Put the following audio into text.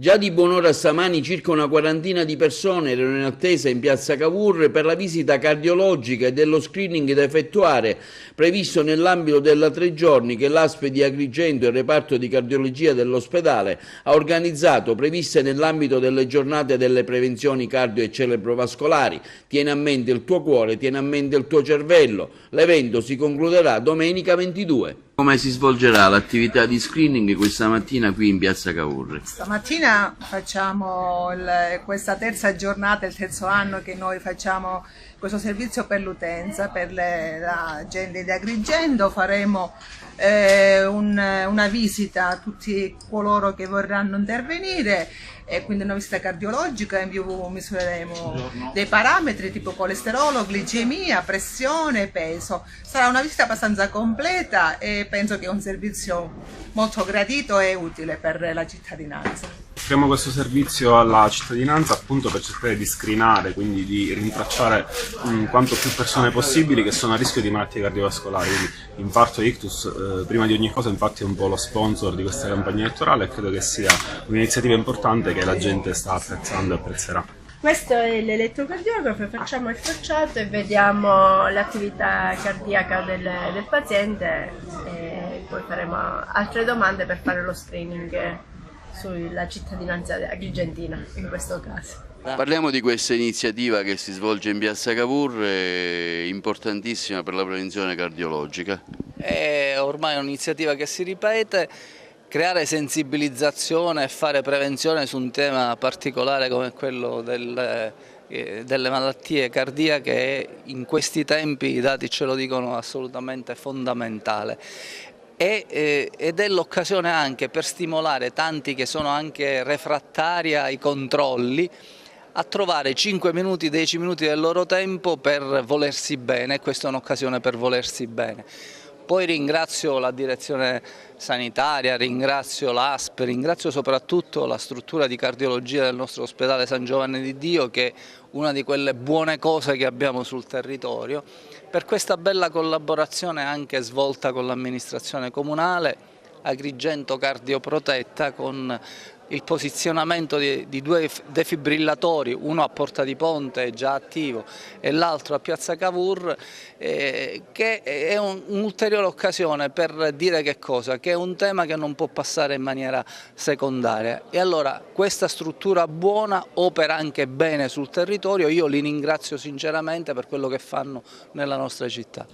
Già di buon'ora stamani circa una quarantina di persone erano in attesa in piazza Cavour per la visita cardiologica e dello screening da effettuare, previsto nell'ambito della 3 giorni che l'ASP di Agrigento e il reparto di cardiologia dell'ospedale ha organizzato, previste nell'ambito delle giornate delle prevenzioni cardio e cerebrovascolari. Tieni a mente il tuo cuore, tieni a mente il tuo cervello. L'evento si concluderà domenica 22. Come si svolgerà l'attività di screening questa mattina qui in piazza Cavour? Stamattina facciamo questa terza giornata, il terzo anno che noi facciamo questo servizio per l'utenza, per la gente di Agrigento. Faremo una visita a tutti coloro che vorranno intervenire, e quindi una visita cardiologica, in più misureremo dei parametri tipo colesterolo, glicemia, pressione, peso. Sarà una visita abbastanza completa e penso che è un servizio molto gradito e utile per la cittadinanza. Offriamo questo servizio alla cittadinanza appunto per cercare di screenare, quindi di rintracciare quanto più persone possibili che sono a rischio di malattie cardiovascolari. Quindi infarto e ictus, prima di ogni cosa, infatti è un po' lo sponsor di questa campagna elettorale e credo che sia un'iniziativa importante che la gente sta apprezzando e apprezzerà. Questo è l'elettrocardiografo, facciamo il tracciato e vediamo l'attività cardiaca del paziente, e poi faremo altre domande per fare lo screening sulla cittadinanza agrigentina in questo caso. Parliamo di questa iniziativa che si svolge in piazza Cavour, importantissima per la prevenzione cardiologica. È ormai un'iniziativa che si ripete. Creare sensibilizzazione e fare prevenzione su un tema particolare come quello delle malattie cardiache è in questi tempi, i dati ce lo dicono, assolutamente fondamentale. Ed è l'occasione anche per stimolare tanti che sono anche refrattari ai controlli a trovare 5 minuti, 10 minuti del loro tempo per volersi bene, e questa è un'occasione per volersi bene. Poi ringrazio la direzione sanitaria, ringrazio l'ASP, ringrazio soprattutto la struttura di cardiologia del nostro ospedale San Giovanni di Dio, che è una di quelle buone cose che abbiamo sul territorio, per questa bella collaborazione anche svolta con l'amministrazione comunale, Agrigento Cardioprotetta, con il posizionamento di 2 defibrillatori, uno a Porta di Ponte già attivo e l'altro a piazza Cavour, che è un'ulteriore occasione per dire che cosa? Che è un tema che non può passare in maniera secondaria, e allora questa struttura buona opera anche bene sul territorio. Io li ringrazio sinceramente per quello che fanno nella nostra città.